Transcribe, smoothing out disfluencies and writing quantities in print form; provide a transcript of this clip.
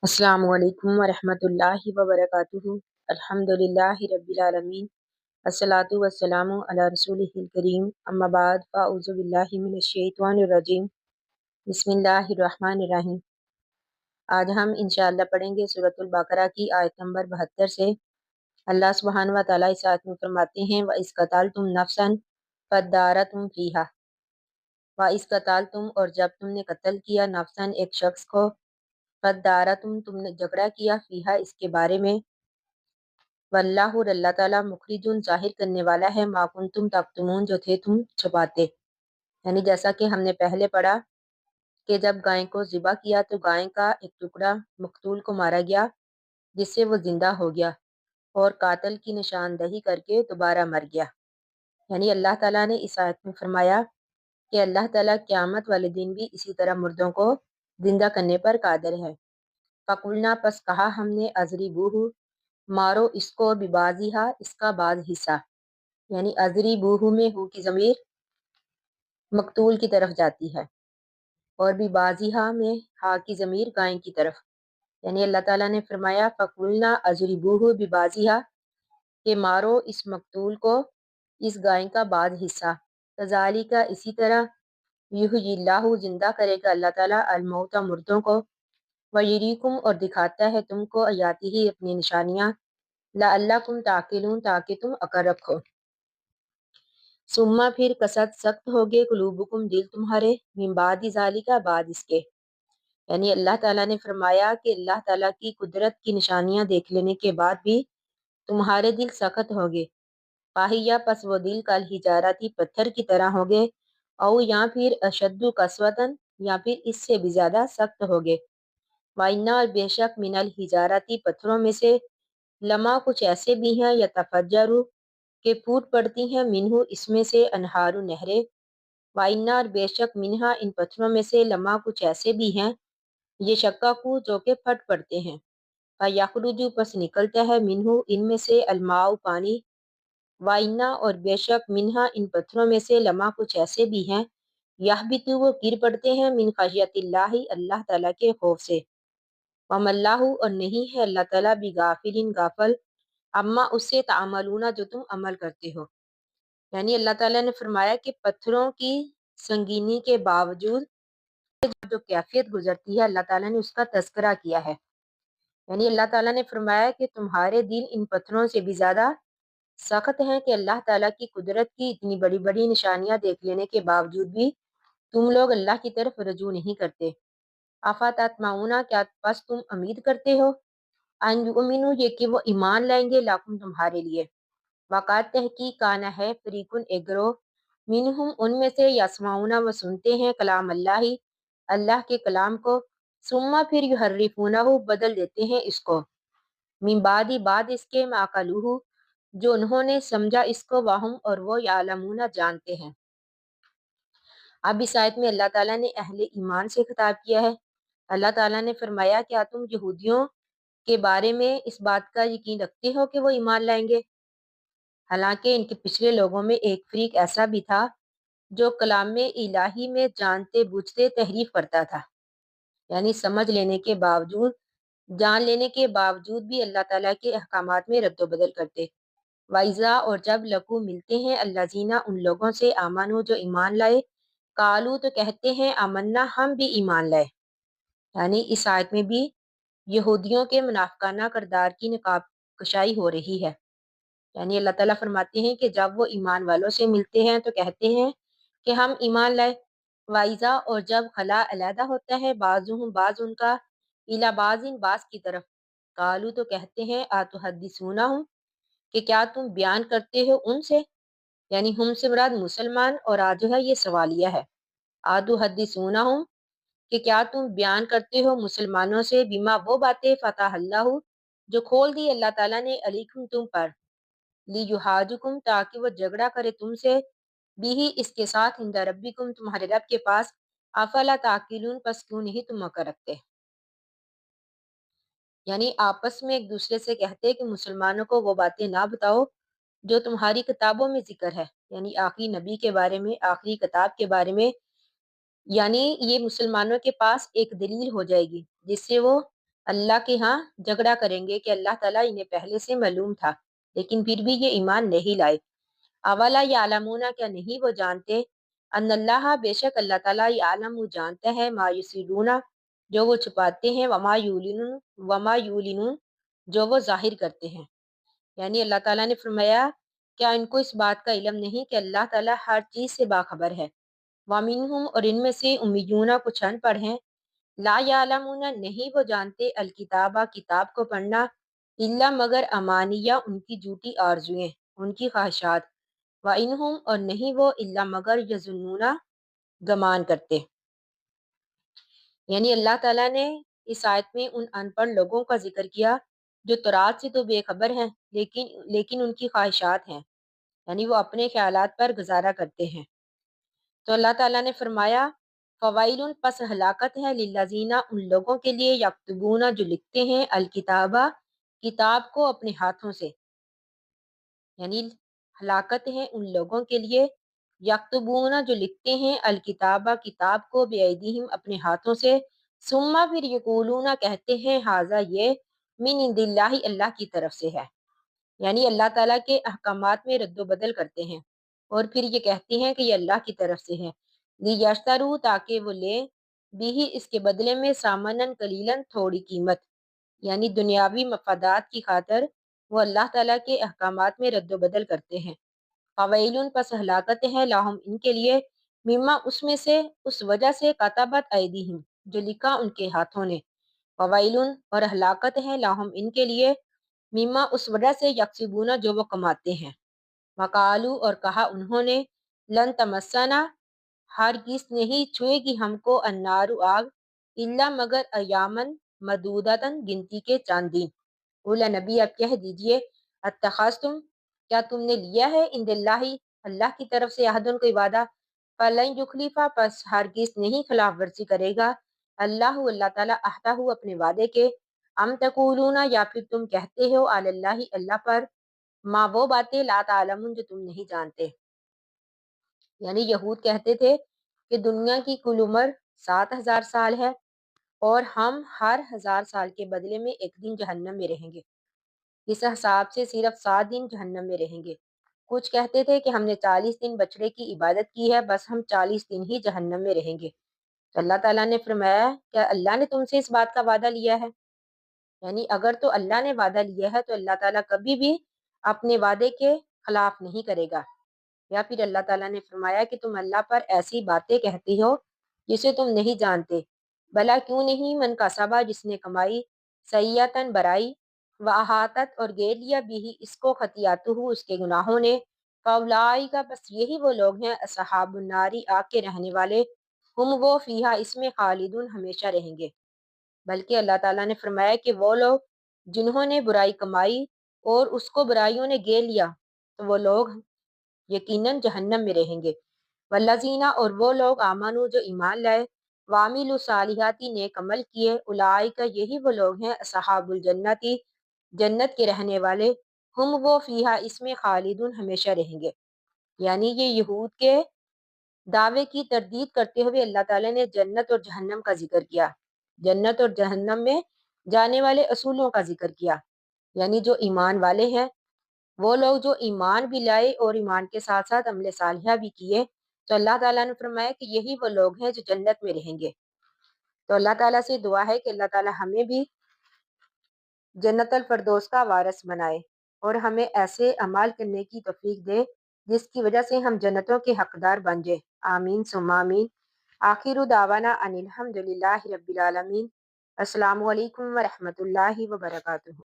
अस्सलामु अलैकुम वरहमतुल्लाहि वबरकातुहू। अल्हम्दुलिल्लाहि रब्बिल आलमीन। अस्सलातु वस्सलामु अला रसूलिहिल करीम। अम्मा बाद फ़अऊज़ु बिल्लाहि मिनश शैतानिर रजीम। बिस्मिल्लाहिर रहमानिर रहीम। आज हम इंशाअल्लाह पढ़ेंगे सूरतुल बकरा की आयत नंबर 72 से। अल्लाह सुब्हानहु व तआला इस आयत में फरमाते हैं, व इस कतलतुम नफ्सन फद्दारतुम फीहा। व इस कतलतुम, और जब तुमने कत्ल किया, नफ्सन एक शख्स को, फद्दारतुम तुमने झगड़ा किया, फीहा इसके बारे में, वल्लाहु और अल्लाह ताला मुखरिजुन जाहिर करने वाला है, मा कुंतुम तक्तुमून जो थे तुम छुपाते। यानी जैसा कि हमने पहले पढ़ा कि जब गाय को ज़िबा किया तो गाय का एक टुकड़ा मकतूल को मारा गया, जिससे वो जिंदा हो गया और कातिल की निशानदही करके दोबारा मर गया। यानी अल्लाह ताला ने इस आयत में फरमाया कि अल्लाह ताला क़यामत वाले दिन भी इसी तरह मुर्दों को जिंदा करने पर कादिर है। फकुलना पस कहा हमने, अजरिबूहु मारो इसको, बिबाजिहा इसका बाज हिस्सा। यानी अजरिबूहु में हु की ज़मीर मकतूल की तरफ जाती है और बिबाजिहा में हा की ज़मीर गाय की तरफ। यानी अल्लाह ताला ने फरमाया फकुलना अजरिबूहु बिबाजिहा के मारो इस मकतूल को, इस गाय का बाज हिस्सा। कज़ालिका इसी तरह, युहयिल्लाहु जिंदा करेगा अल्लाह ताला अल-मौता मुर्दों को, वयरीकुम और दिखाता है तुमको, आयातिही अपनी निशानियाँ, लअल्लकुम ताकिलून ताकि तुम अकल रखो। सुम्मा फिर कसद सख्त हो गए, कुलूबुकुम दिल तुम्हारे, मिन बादी ज़ालिका बाद इसके। यानी अल्लाह ताला ने फरमाया कि अल्लाह ताला की कुदरत की निशानियां देख लेने के बाद भी तुम्हारे दिल सख्त हो गए। पाहिया पस वो दिल कल हिजारती पत्थर की तरह हो गए, और या फिर अशद्दु कसवतन या फिर इससे भी ज्यादा सख्त हो गए। वाइना और बेशक मिनल हिजारती पत्थरों में से, लमा कुछ ऐसे भी हैं, या तफज्जरु के फूट पड़ती हैं, मिनहु इसमें से, अनहारु नहरें। वाइना और बेशक मिनहा इन पत्थरों में से, लमा कुछ ऐसे भी हैं, ये शक्काकू जो के फट पड़ते हैं। यखरुजु पस निकलता है, मिनहु इनमें से, अलमाउ पानी। वाइना और बेशक मिनहा इन पत्थरों में से, लमा कुछ ऐसे भी हैं, यहबितु वो गिर पड़ते हैं, मिन खशियतिल्लाहि अल्लाह ताला के खौफ से। वमल्लाहु और नहीं है अल्लाह ताला बिगाफिलिन गाफल, अम्मा उससे तामलूना जो तुम अमल करते हो। यानी अल्लाह ताला ने फरमाया कि पत्थरों की संगीनी के बावजूद जो कैफियत गुजरती है, अल्लाह ताला ने उसका तस्करा किया है। यानी अल्लाह ताला ने फरमाया कि तुम्हारे दिल इन पत्थरों से भी ज्यादा सख्त हैं कि अल्लाह ताला की कुदरत की इतनी बड़ी बड़ी निशानियां देख लेने के बावजूद भी तुम लोग अल्लाह की तरफ रजू नहीं करते। आफात आत्माउना क्या बस तुम उम्मीद करते हो, अन ये कि वो ईमान लाएंगे, लाकुम तुम्हारे लिए। वाक़ात तहकीक काना है फरीकुन एक ग्रोह, मिनहुम उनमें से, यसमाउना वो सुनते हैं, कलाम अल्लाह अल्लाह के कलाम को, सुम्मा फिर युहर्रिफूनहु बदल देते हैं इसको, मिन बादी बाद इसके, माकलूहु जो उन्होंने समझा इसको, वाहुम और वो यालमूना जानते हैं। अब इस आयत में अल्लाह ताला ने अहले ईमान से खिताब किया है। अल्लाह ताला ने फरमाया, क्या तुम यहूदियों के बारे में इस बात का यकीन रखते हो कि वो ईमान लाएंगे? हालांकि इनके पिछले लोगों में एक फरीक ऐसा भी था जो कलाम इलाही में जानते बूझते तहरीफ करता था। यानी समझ लेने के बावजूद, जान लेने के बावजूद भी अल्लाह ताला के अहकामात में रद्द बदल करते। वाइजा और जब लकू मिलते हैं, अल्लाजीना उन लोगों से, आमानु जो ईमान लाए, कालू तो कहते हैं, आमन्ना हम भी ईमान लाए। यानी इस आयत में भी यहूदियों के मुनाफिकाना किरदार की नकाब कशाई हो रही है। यानी अल्लाह ताला फरमाते हैं कि जब वो ईमान वालों से मिलते हैं तो कहते हैं कि हम ईमान लाए। वाइजा और जब खला अलहदा होता है, बाजुहum बाज उनका, इला बाजिन बाज की तरफ, कालू तो कहते हैं, आतुहद्दिसूना हूँ कि क्या तुम बयान करते हो उनसे। यानी हम से मुराद मुसलमान, और आज जो है ये सवालिया है। आदु हद्दिसूना हूँ कि क्या तुम बयान करते हो मुसलमानों से, बिमा वो बातें, फतह अल्लाह जो खोल दी अल्लाह ताला ने, अलैकुम तुम पर, ली युहाजुकुम ताकि वो झगड़ा करे तुमसे, बिही इसके साथ, इंदा रब्बिकुम तुम्हारे रब के पास, अफला ताकिलून पस क्यों नहीं तुम अकल रखते। यानी आपस में एक दूसरे से कहते हैं कि मुसलमानों को वो बातें ना बताओ जो तुम्हारी किताबों में जिक्र है, यानी आखिरी नबी के बारे में, आखिरी किताब के बारे में। यानी ये मुसलमानों के पास एक दलील हो जाएगी जिससे वो اللہ کے ہاں جھگڑا کریں گے کہ اللہ تعالیٰ انہیں پہلے سے معلوم تھا لیکن پھر بھی یہ ایمان نہیں لائے۔ اولا یعلمون، کیا نہیں وہ جانتے، ان اللہ بے شک اللہ تعالیٰ یعلم وہ جانتا ہے، ما یسرون جو وہ چھپاتے ہیں، وما یعلنون جو وہ ظاہر کرتے ہیں۔ یعنی اللہ تعالیٰ نے فرمایا کیا ان کو اس بات کا علم نہیں کہ اللہ تعالیٰ ہر چیز سے باخبر ہے۔ وَمِنْهُمْ، اور ان میں سے امیون کچھ ان پڑھ ہیں، لا یعلمون نہیں وہ جانتے، الکتابہ کتاب کو پڑھنا، الا مگر امانیہ ان کی جھوٹی آرزویں، ان کی خواہشات، وَإِنْهُمْ اور نہیں وہ الا مگر یظنون گمان کرتے۔ یعنی اللہ تعالیٰ نے اس آیت میں ان پڑھ لوگوں کا ذکر کیا جو تورات سے تو بے خبر ہیں لیکن ان کی خواہشات ہیں، یعنی وہ اپنے خیالات پر گزارا کرتے ہیں۔ تو اللہ تعالیٰ نے فرمایا فوائل پس ہلاکت ہے للذین ان لوگوں کے لیے یکتبون جو لکھتے ہیں الکتابہ کتاب کو اپنے ہاتھوں سے، یعنی ہلاکت ہے ان لوگوں کے لیے یکتبون جو لکھتے ہیں الکتابہ کتاب کو بیدیہم اپنے ہاتھوں سے، ثم پھر یقولون کہتے ہیں ھذا یہ من عند اللہ اللہ کی طرف سے ہے، یعنی اللہ تعالیٰ کے احکامات میں رد و بدل کرتے ہیں اور پھر یہ کہتے ہیں کہ یہ اللہ کی طرف سے ہے، لیشتروا تاکہ وہ لیں بھی اس کے بدلے میں سامنن قلیلاً تھوڑی قیمت، یعنی دنیاوی مفادات کی خاطر وہ اللہ تعالیٰ کے احکامات میں رد و بدل کرتے ہیں۔ فویلن پس ہلاکت ہے لاہم ان کے لیے، مما اس میں سے اس وجہ سے کتبت ایدیہم جو لکھا ان کے ہاتھوں نے، فویلن اور ہلاکت ہے لاہم ان کے لیے، مما اس وجہ سے یکسبون جو وہ کماتے ہیں۔ وقالو اور کہا انہوں نے، لن تمسنا ہرگز نہیں چھوئے گی ہم کو النار آگ، الا مگر ایامن مدودتاً گنتی کے چاند دن۔ اولا نبی اب کہہ دیجئے اتخذتم کیا تم نے لیا ہے عند اللہ اللہ کی طرف سے عہدن کوئی وعدہ، فلن یخلفا پس ہرگز نہیں خلاف ورزی کرے گا اللہ تعالیٰ عہدہ اپنے وعدے کے، ام تقولون یا پھر تم کہتے ہو علی اللہ اللہ پر، ما وہ باتیں لا تعلمون جو تم نہیں جانتے۔ یعنی یہود کہتے تھے کہ دنیا کی کل عمر 7000 سال ہے اور ہم ہر 1000 سال کے بدلے میں ایک دن جہنم میں رہیں گے، اس حساب سے صرف 7 دن جہنم میں رہیں گے۔ کچھ کہتے تھے کہ ہم نے 40 دن بچڑے کی عبادت کی ہے، بس ہم 40 دن ہی جہنم میں رہیں گے۔ تو اللہ تعالیٰ نے فرمایا کیا اللہ نے تم سے اس بات کا وعدہ لیا ہے؟ یعنی اگر تو اللہ نے وعدہ لیا ہے تو اللہ تعالیٰ کبھی بھی اپنے وعدے کے خلاف نہیں کرے گا۔ یا پھر اللہ تعالیٰ نے فرمایا کہ تم اللہ پر ایسی باتیں کہتی ہو جسے تم نہیں جانتے، بلا کیوں نہیں من کا سبا جس نے کمائی، سیئتاً برائی، واحاطت اور گھیر لیا بھی اس کو خطیاتہ اس کے گناہوں نے، فاولئک بس یہی وہ لوگ ہیں اصحاب الناری آگ کے رہنے والے، ہم وہ فیہا اس میں خالدون ہمیشہ رہیں گے۔ بلکہ اللہ تعالیٰ نے فرمایا کہ وہ لوگ جنہوں نے برائی کمائی اور اس کو برائیوں نے گھیر لیا تو وہ لوگ یقیناً جہنم میں رہیں گے۔ والذین اور وہ لوگ آمنو جو ایمان لائے، وعملوا الصالحات نیک عمل کیے، اولئک یہی وہ لوگ ہیں اصحاب الجنتی جنت کے رہنے والے، ہم وہ فیہا اس میں خالدون ہمیشہ رہیں گے۔ یعنی یہ یہود کے دعوے کی تردید کرتے ہوئے اللہ تعالیٰ نے جنت اور جہنم کا ذکر کیا، جنت اور جہنم میں جانے والے اصولوں کا ذکر کیا، یعنی جو ایمان والے ہیں وہ لوگ جو ایمان بھی لائے اور ایمان کے ساتھ ساتھ عمل صالحہ بھی کیے، تو اللہ تعالیٰ نے فرمایا کہ یہی وہ لوگ ہیں جو جنت میں رہیں گے۔ تو اللہ تعالیٰ سے دعا ہے کہ اللہ تعالیٰ ہمیں بھی جنت الفردوس کا وارث بنائے اور ہمیں ایسے اعمال کرنے کی توفیق دے جس کی وجہ سے ہم جنتوں کے حقدار بن جائیں، آمین ثم آمین۔ آخر دعوانا ان الحمد للہ رب العالمین۔ السلام علیکم ورحمۃ اللہ وبرکاتہ۔